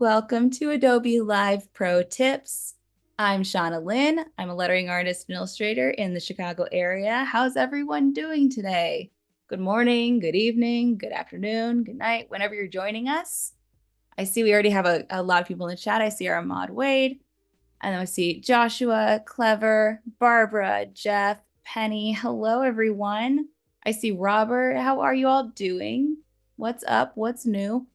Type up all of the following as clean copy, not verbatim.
Welcome to Adobe Live Pro Tips. I'm Shauna Lynn. I'm a lettering artist and illustrator in the Chicago area. How's everyone doing today? Good morning, good evening, good afternoon, good night, whenever you're joining us. I see we already have a lot of people in the chat. I see our mod Wade, and then I see Joshua, Clever, Barbara, Jeff, Penny. Hello, everyone. I see Robert. How are you all doing? What's up? What's new?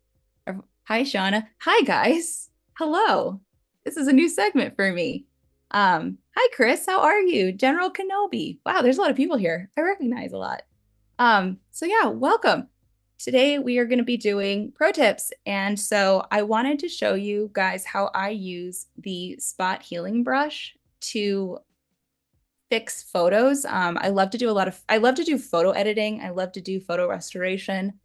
Hi, Shauna. Hi, guys. Hello. This is a new segment for me. Hi, Chris. How are you? General Kenobi. Wow, there's a lot of people here. I recognize a lot. So yeah, welcome. Today we are going to be doing pro tips. And so I wanted to show you guys how I use the spot healing brush to fix photos. I love to do photo editing. I love to do photo restoration.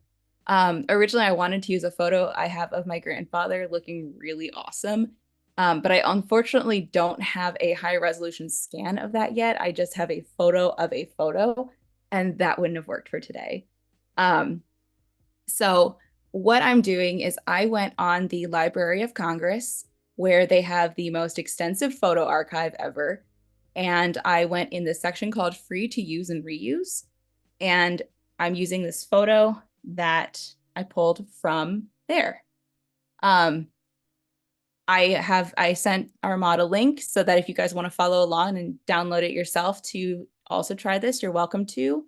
Originally, I wanted to use a photo I have of my grandfather looking really awesome. But I unfortunately don't have a high resolution scan of that yet. I just have a photo of a photo, and that wouldn't have worked for today. So what I'm doing is I went on the Library of Congress, where they have the most extensive photo archive ever. And I went in the section called Free to Use and Reuse. And I'm using this photo that I pulled from there. I sent our mod a link so that if you guys want to follow along and download it yourself to also try this, you're welcome to.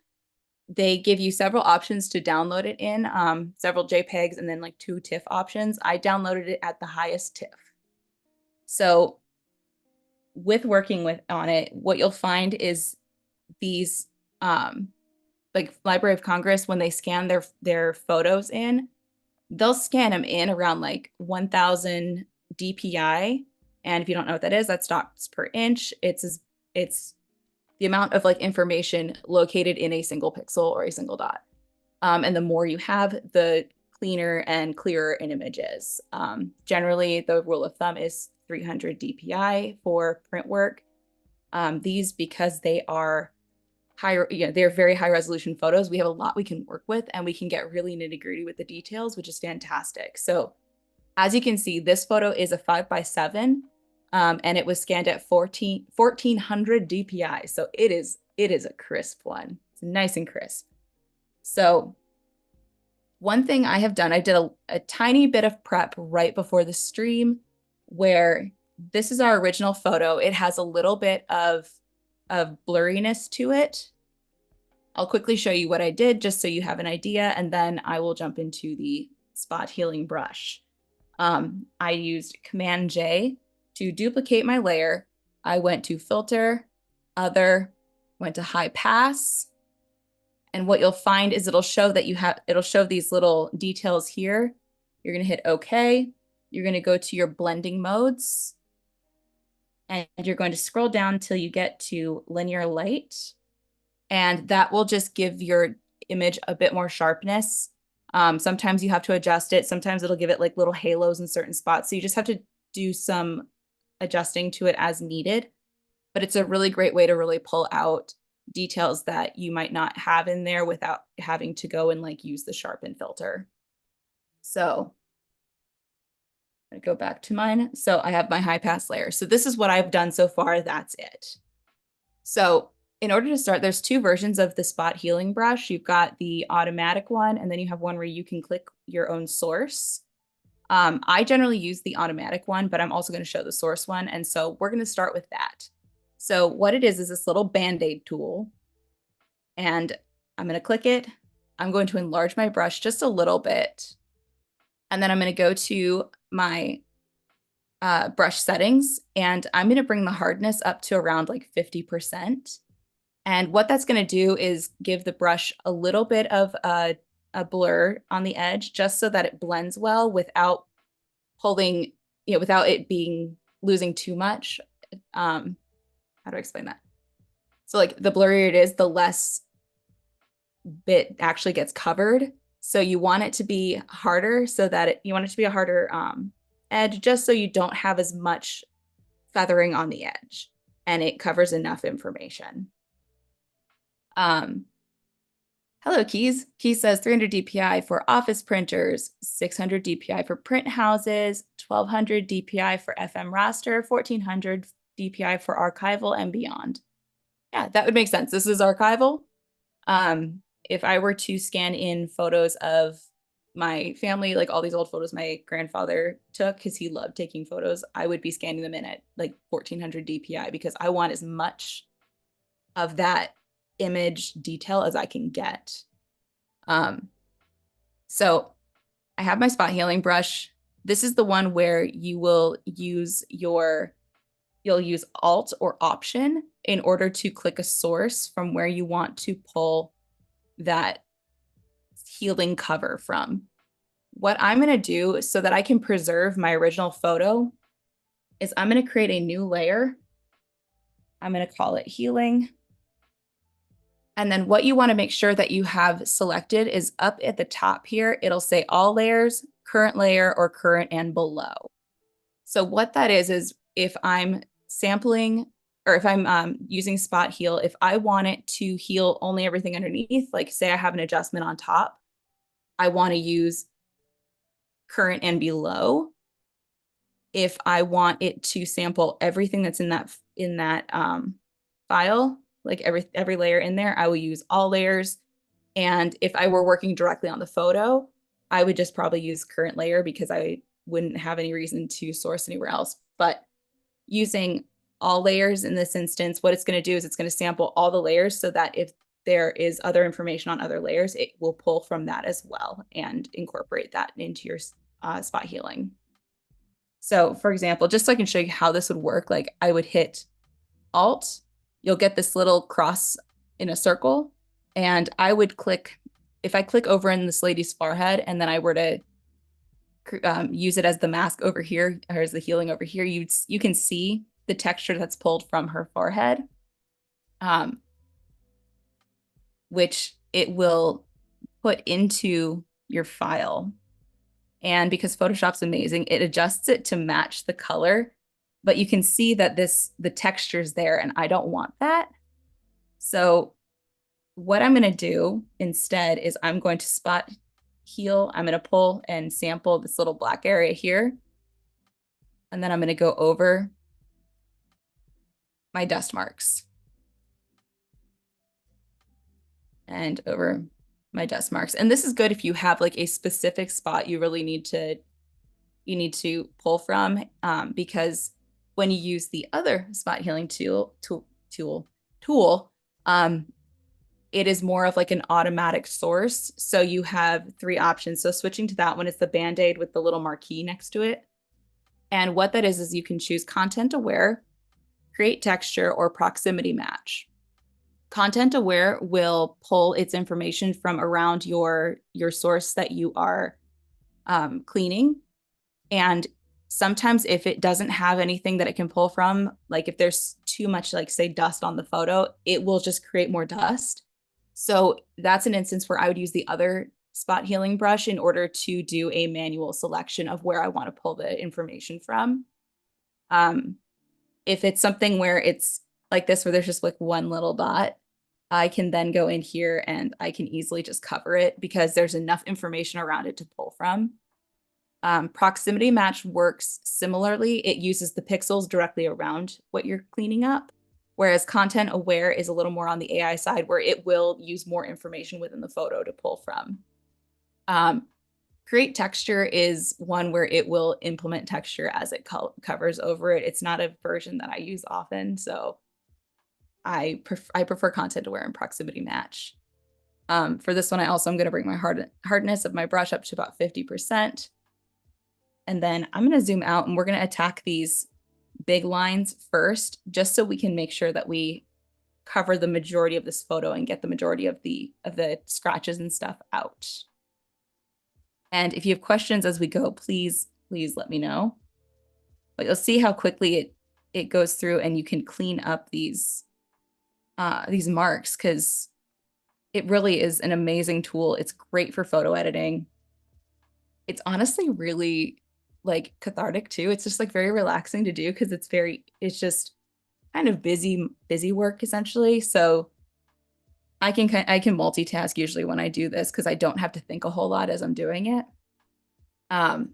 They give you several options to download it in, several JPEGs and then like 2 TIFF options. I downloaded it at the highest TIFF. So with working on it, what you'll find is these like Library of Congress, when they scan their photos in, they'll scan them in around like 1000 DPI. And if you don't know what that is, that's dots per inch. It's the amount of like information located in a single pixel or a single dot. And the more you have, the cleaner and clearer an image is. Generally, the rule of thumb is 300 DPI for print work. These, because they are higher, they're very high resolution photos. We have a lot we can work with, and we can get really nitty gritty with the details, which is fantastic. So as you can see, this photo is a 5x7, and it was scanned at 1400 DPI. So it is a crisp one. It's nice and crisp. So one thing I have done, I did a tiny bit of prep right before the stream, where this is our original photo. It has a little bit of blurriness to it. I'll quickly show you what I did just so you have an idea, and then I will jump into the spot healing brush. I used Command J to duplicate my layer. I went to Filter, Other, went to High Pass, and what you'll find is it'll show these little details here. You're gonna hit OK. You're gonna go to your blending modes, and you're going to scroll down till you get to linear light. And that will just give your image a bit more sharpness. Sometimes you have to adjust it. Sometimes it'll give it like little halos in certain spots. So you just have to do some adjusting to it as needed. But it's a really great way to really pull out details that you might not have in there without having to go and like use the sharpen filter. So I'm gonna go back to mine. So I have my high pass layer. So this is what I've done so far. That's it. So in order to start, there's 2 versions of the spot healing brush. You've got the automatic one, and then you have one where you can click your own source. I generally use the automatic one, but I'm also going to show the source one. And so we're going to start with that. So what it is this little Band-Aid tool. And I'm going to click it. I'm going to enlarge my brush just a little bit. And then I'm going to go to my brush settings, and I'm going to bring the hardness up to around like 50%. And what that's going to do is give the brush a little bit of a blur on the edge, just so that it blends well without pulling, without it losing too much. How do I explain that? So like the blurrier it is, the less bit actually gets covered. So you want it to be harder, so that you want it to be a harder edge, just so you don't have as much feathering on the edge, and it covers enough information. Hello, Keys. Keys says 300 DPI for office printers, 600 DPI for print houses, 1200 DPI for FM raster, 1400 DPI for archival and beyond. Yeah, that would make sense. This is archival. If I were to scan in photos of my family, like all these old photos my grandfather took, because he loved taking photos, I would be scanning them in at like 1400 DPI because I want as much of that image detail as I can get. So I have my spot healing brush. This is the one where you will use you'll use Alt or Option in order to click a source from where you want to pull that healing cover from. What I'm going to do so that I can preserve my original photo is I'm going to create a new layer. I'm going to call it healing. And then what you want to make sure that you have selected is up at the top here, it'll say all layers, current layer, or current and below. So what that is if I'm sampling or if I'm using spot heal, if I want it to heal only everything underneath, like say I have an adjustment on top, I want to use current and below. If I want it to sample everything that's in that file, like every layer in there, I will use all layers. And if I were working directly on the photo, I would just probably use current layer because I wouldn't have any reason to source anywhere else. But using all layers in this instance, what it's going to do is it's going to sample all the layers so that if there is other information on other layers, it will pull from that as well and incorporate that into your spot healing. So for example, just so I can show you how this would work, like I would hit Alt, you'll get this little cross in a circle, and I would click, if I click over in this lady's forehead and then I were to use it as the mask over here or as the healing over here, you can see the texture that's pulled from her forehead, which it will put into your file. And because Photoshop's amazing, it adjusts it to match the color, but you can see that the texture's there and I don't want that. So what I'm going to do instead is I'm going to spot heal. I'm going to pull and sample this little black area here. And then I'm going to go over my dust marks and over my dust marks. And this is good if you have like a specific spot you really need to pull from, because when you use the other spot healing tool, it is more of like an automatic source. So you have 3 options. So switching to that one, it's the Band-Aid with the little marquee next to it. And what that is you can choose content aware, create texture, or proximity match. Content aware will pull its information from around your source that you are cleaning. And sometimes if it doesn't have anything that it can pull from, like if there's too much, like say dust on the photo, it will just create more dust. So that's an instance where I would use the other spot healing brush in order to do a manual selection of where I want to pull the information from. If it's something where it's like this, where there's just like one little dot, I can then go in here and I can easily just cover it because there's enough information around it to pull from. Proximity match works similarly. It uses the pixels directly around what you're cleaning up, whereas content aware is a little more on the AI side where it will use more information within the photo to pull from. Create texture is one where it will implement texture as it covers over it. It's not a version that I use often, so I prefer content aware and proximity match. For this one, I'm going to bring my hardness of my brush up to about 50%. And then I'm going to zoom out and we're going to attack these big lines first, just so we can make sure that we cover the majority of this photo and get the majority of the scratches and stuff out. And if you have questions as we go, please let me know. But you'll see how quickly it goes through and you can clean up these marks, because it really is an amazing tool. It's great for photo editing. It's honestly really like cathartic too. It's just like very relaxing to do because it's just kind of busy work essentially. So I can multitask usually when I do this because I don't have to think a whole lot as I'm doing it. So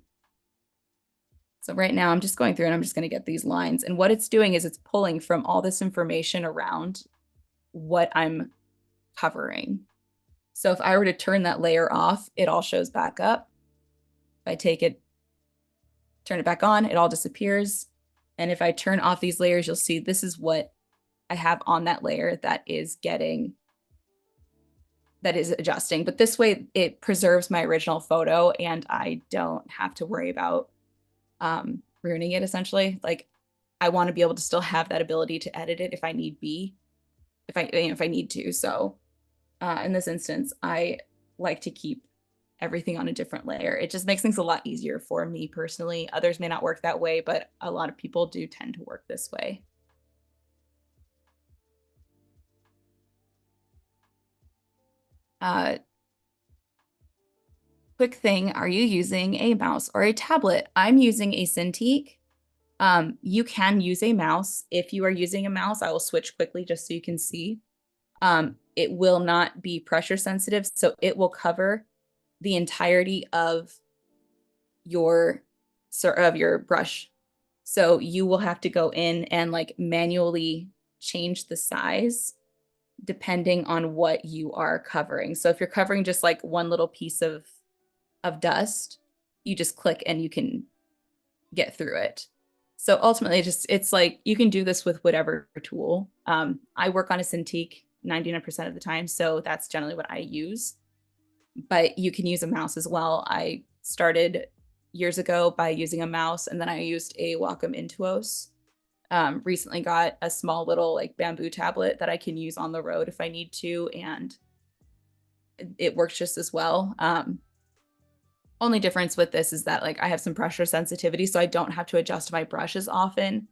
right now I'm just going through and I'm just going to get these lines. And what it's doing is it's pulling from all this information around what I'm covering. So if I were to turn that layer off, it all shows back up. If I take it, turn it back on, it all disappears. And if I turn off these layers, you'll see this is what I have on that layer that is adjusting. But this way it preserves my original photo and I don't have to worry about ruining it essentially. Like I want to be able to still have that ability to edit it if I need be, if I need to. So in this instance, I like to keep everything on a different layer. It just makes things a lot easier for me personally. Others may not work that way, but a lot of people do tend to work this way. Quick thing, are you using a mouse or a tablet? I'm using a Cintiq. You can use a mouse. If you are using a mouse, I will switch quickly just so you can see. It will not be pressure sensitive, so it will cover the entirety of your brush. So you will have to go in and like manually change the size depending on what you are covering. So if you're covering just like one little piece of dust, you just click and you can get through it. So ultimately it's like you can do this with whatever tool. I work on a Cintiq 99% of the time, so that's generally what I use. But you can use a mouse as well. I started years ago by using a mouse, and then I used a Wacom Intuos. Recently got a small little like bamboo tablet that I can use on the road if I need to, and it works just as well. Only difference with this is that like I have some pressure sensitivity, so I don't have to adjust my brush as often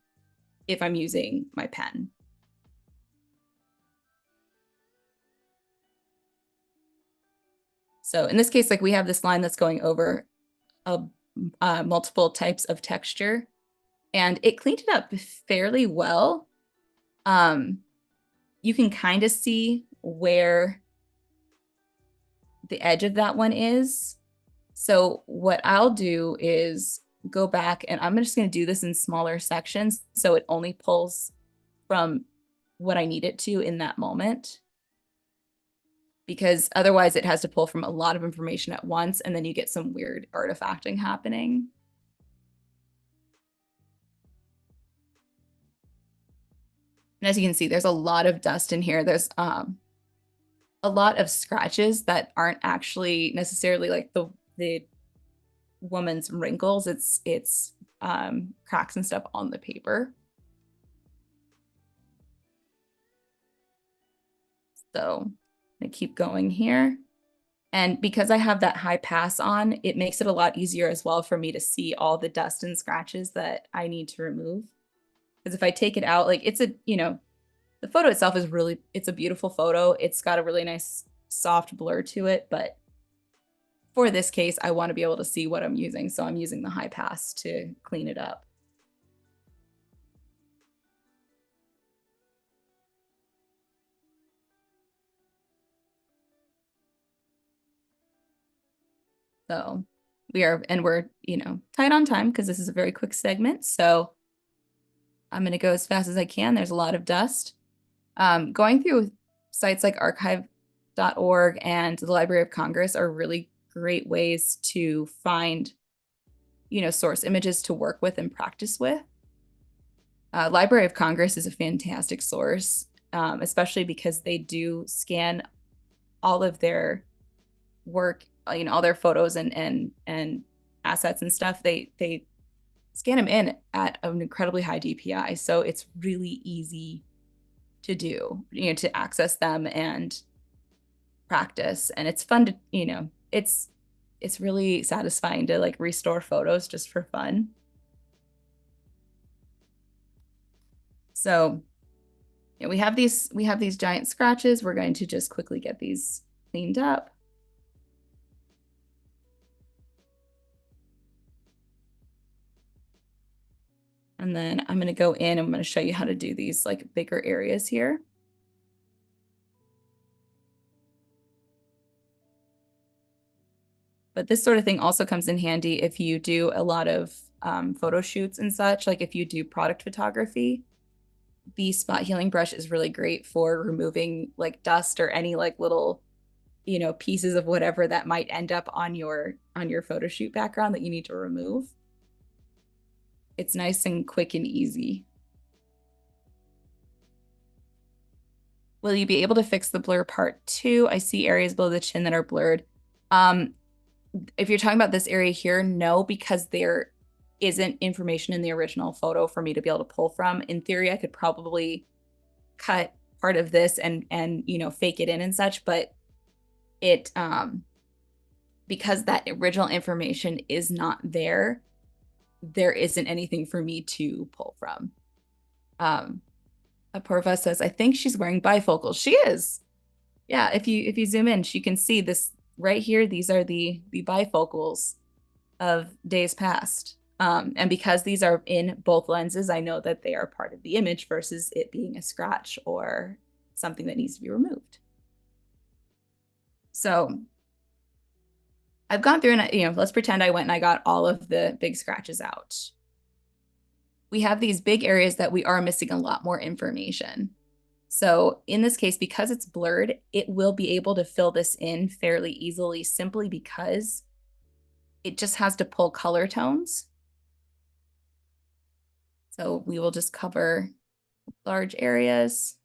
if I'm using my pen. So in this case, like we have this line that's going over multiple types of texture, and it cleaned it up fairly well. You can kind of see where the edge of that one is. So what I'll do is go back, and I'm just going to do this in smaller sections so it only pulls from what I need it to in that moment. Because otherwise it has to pull from a lot of information at once, and then you get some weird artifacting happening. And as you can see, there's a lot of dust in here. There's a lot of scratches that aren't actually necessarily like the woman's wrinkles. It's cracks and stuff on the paper. So I keep going here. And because I have that high pass on, it makes it a lot easier as well for me to see all the dust and scratches that I need to remove. Because if I take it out, like it's the photo itself is really, it's a beautiful photo. It's got a really nice soft blur to it, but for this case, I want to be able to see what I'm using. So I'm using the high pass to clean it up. So we're tight on time because this is a very quick segment. So I'm going to go as fast as I can. There's a lot of dust. Going through sites like archive.org and the Library of Congress are really great ways to find, source images to work with and practice with. Library of Congress is a fantastic source, especially because they do scan all of their work, all their photos and assets and stuff. They scan them in at an incredibly high DPI, so it's really easy to do, to access them and practice. And it's fun to, it's really satisfying to like restore photos just for fun. So we have these giant scratches. We're going to just quickly get these cleaned up. And then I'm going to go in and I'm going to show you how to do these like bigger areas here. But this sort of thing also comes in handy if you do a lot of photo shoots and such, like if you do product photography. The spot healing brush is really great for removing like dust or any like little, pieces of whatever that might end up on your photo shoot background that you need to remove. It's nice and quick and easy. Will you be able to fix the blur part 2? I see areas below the chin that are blurred. If you're talking about this area here, no, because there isn't information in the original photo for me to be able to pull from. In theory, I could probably cut part of this and fake it in and such, but it because that original information is not there, there isn't anything for me to pull from. Apurva says, I think she's wearing bifocals. She is. Yeah, if you zoom in, you can see this right here. These are the bifocals of days past. And because these are in both lenses, I know that they are part of the image versus it being a scratch or something that needs to be removed. So I've gone through and, let's pretend I went and I got all of the big scratches out. We have these big areas that we are missing a lot more information. So in this case, because it's blurred, it will be able to fill this in fairly easily simply because it just has to pull color tones. So we will just cover large areas.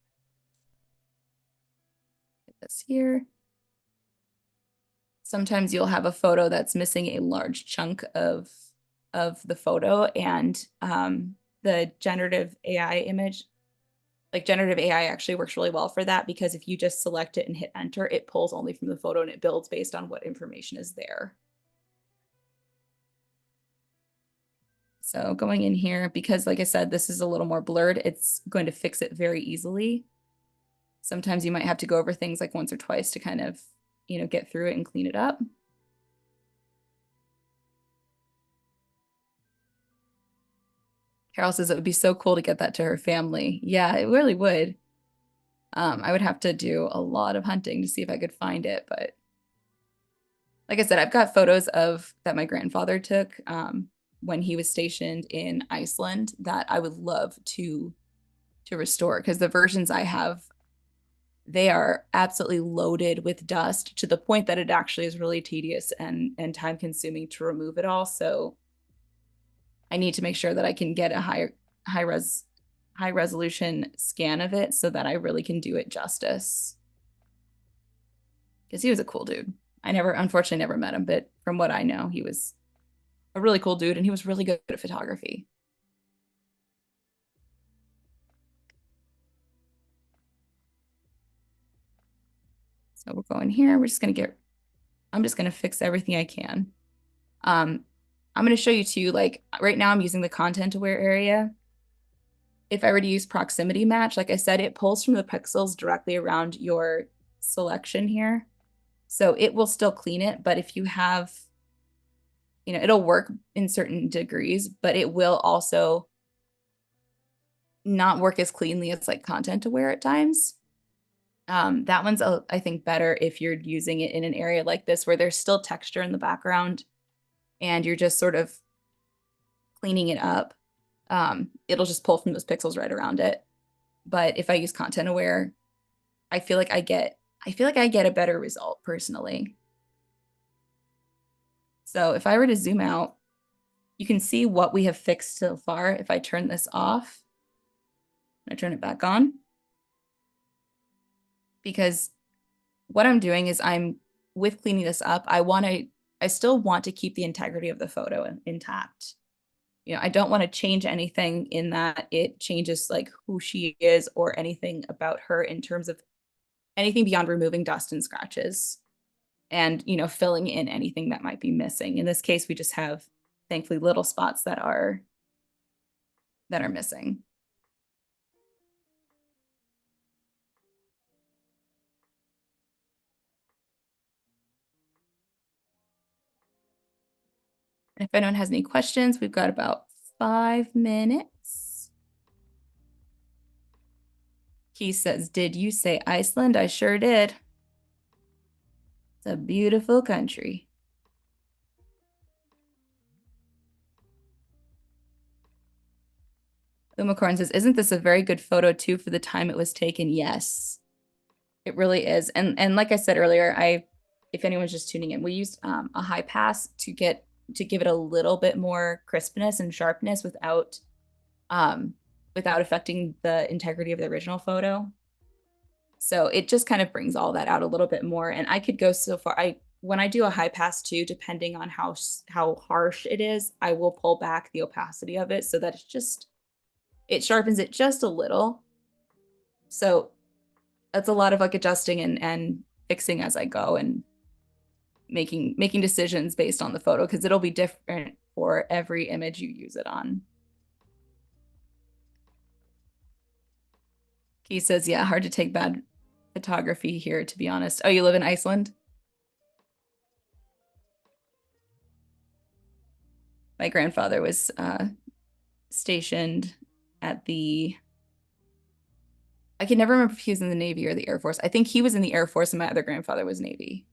Get this here. Sometimes you'll have a photo that's missing a large chunk of the photo, and the generative AI image, like generative AI actually works really well for that, because if you just select it and hit enter, it pulls only from the photo and it builds based on what information is there. So going in here, because like I said, this is a little more blurred, it's going to fix it very easily. Sometimes you might have to go over things like once or twice to kind of, get through it and clean it up. Carol says it would be so cool to get that to her family. Yeah, it really would. I would have to do a lot of hunting to see if I could find it, but like I said, I've got photos of that my grandfather took when he was stationed in Iceland that I would love to restore, because the versions I have, they are absolutely loaded with dust to the point that it actually is really tedious and time consuming to remove it all. So I need to make sure that I can get a high resolution scan of it so that I really can do it justice. Because he was a cool dude. I unfortunately never met him, but from what I know, he was a really cool dude and he was really good at photography. So we'll go in here. I'm just gonna fix everything I can. I'm gonna show you too, like right now I'm using the content aware area. If I were to use proximity match, like I said, it pulls from the pixels directly around your selection here. So it will still clean it, but if you have, it'll work in certain degrees, but it will also not work as cleanly as like content aware at times. That one's, I think, better if you're using it in an area like this where there's still texture in the background and you're just sort of cleaning it up. It'll just pull from those pixels right around it. But if I use content aware, I feel like I get a better result personally. So if I were to zoom out, you can see what we have fixed so far. If I turn this off, I turn it back on, because what I'm doing is with cleaning this up, I still want to keep the integrity of the photo intact. I don't want to change anything in that it changes like who she is or anything about her in terms of anything beyond removing dust and scratches and, filling in anything that might be missing. In this case, we just have, thankfully, little spots that are missing. If anyone has any questions, we've got about 5 minutes. He says, did you say Iceland? I sure did. It's a beautiful country. Lumacorn says, isn't this a very good photo too for the time it was taken? Yes, it really is. And like I said earlier, if anyone's just tuning in, we used a high pass to give it a little bit more crispness and sharpness without affecting the integrity of the original photo. So it just kind of brings all that out a little bit more. And I could go so far. When I do a high pass too, depending on how harsh it is, I will pull back the opacity of it so that it sharpens it just a little. So that's a lot of like adjusting and fixing as I go and making decisions based on the photo because it'll be different for every image you use it on. He says, yeah, hard to take bad photography here, to be honest. Oh, you live in Iceland? My grandfather was stationed at I can never remember if he was in the Navy or the Air Force. I think he was in the Air Force and my other grandfather was Navy.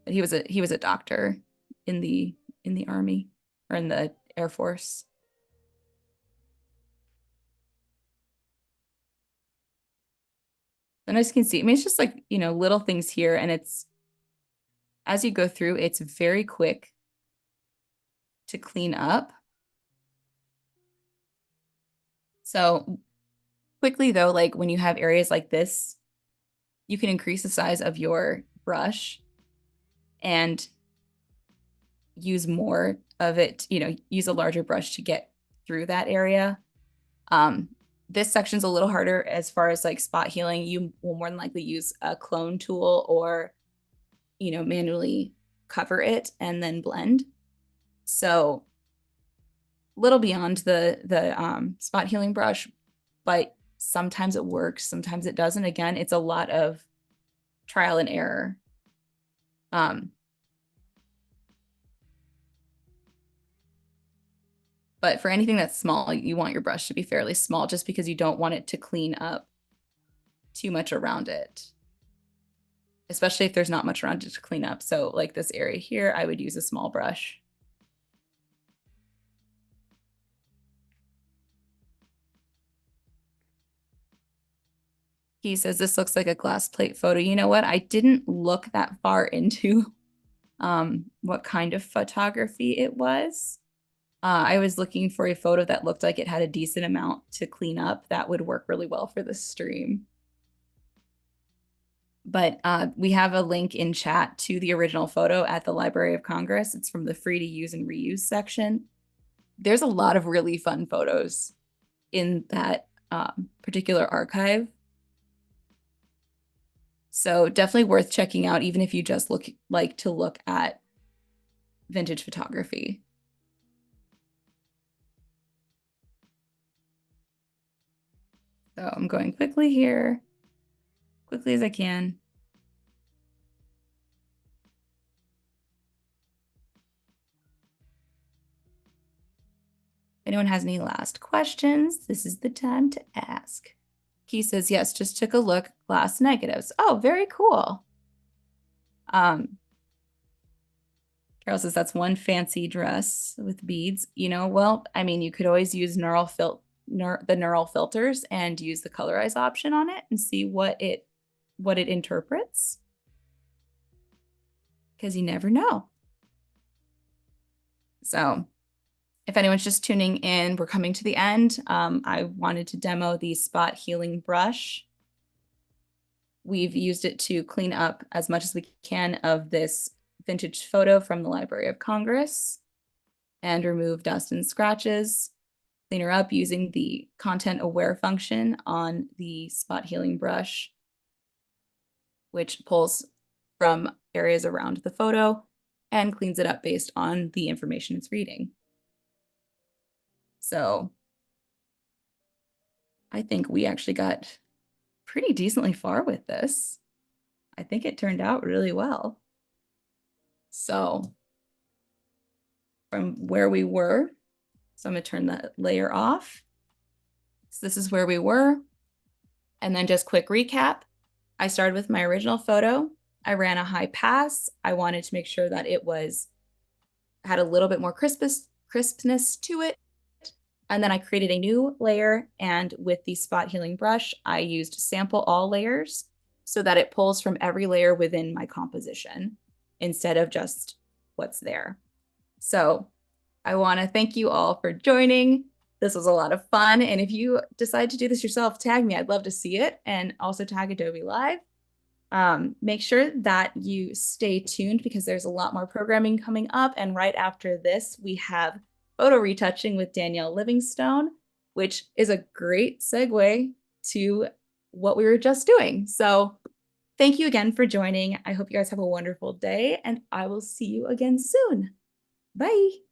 But he was a doctor in the Army or in the Air Force. And as you can see, I mean, it's just like, little things here. And as you go through, it's very quick to clean up. So quickly though, like when you have areas like this, you can increase the size of your brush and use more of it, use a larger brush to get through that area. This section's a little harder as far as like spot healing. You will more than likely use a clone tool or, manually cover it and then blend. So little beyond the spot healing brush, but sometimes it works, sometimes it doesn't. Again, it's a lot of trial and error. But for anything that's small, you want your brush to be fairly small just because you don't want it to clean up too much around it, especially if there's not much around it to clean up. So like this area here, I would use a small brush. He says, this looks like a glass plate photo. You know what? I didn't look that far into what kind of photography it was. I was looking for a photo that looked like it had a decent amount to clean up. That would work really well for the stream. But we have a link in chat to the original photo at the Library of Congress. It's from the free to use and reuse section. There's a lot of really fun photos in that particular archive. So definitely worth checking out, even if you just like to look at vintage photography. So I'm going quickly here, quickly as I can. If anyone has any last questions, this is the time to ask. He says, yes, just took a look, glass negatives. Oh, very cool. Carol says that's one fancy dress with beads. Well, I mean, you could always use the neural filters and use the colorize option on it and see what it interprets. Because you never know. So if anyone's just tuning in, we're coming to the end. I wanted to demo the spot healing brush. We've used it to clean up as much as we can of this vintage photo from the Library of Congress and remove dust and scratches, clean her up using the content aware function on the spot healing brush, which pulls from areas around the photo and cleans it up based on the information it's reading. So I think we actually got pretty decently far with this. I think it turned out really well. So from where we were, so I'm going to turn that layer off. So this is where we were. And then just quick recap. I started with my original photo. I ran a high pass. I wanted to make sure that it was had a little bit more crispness to it. And then I created a new layer, and with the spot healing brush, I used sample all layers so that it pulls from every layer within my composition instead of just what's there. So I want to thank you all for joining. This was a lot of fun. And if you decide to do this yourself, tag me. I'd love to see it, and also tag Adobe Live. Make sure that you stay tuned because there's a lot more programming coming up. And right after this, we have photo retouching with Danielle Livingstone, which is a great segue to what we were just doing. So thank you again for joining. I hope you guys have a wonderful day, and I will see you again soon. Bye.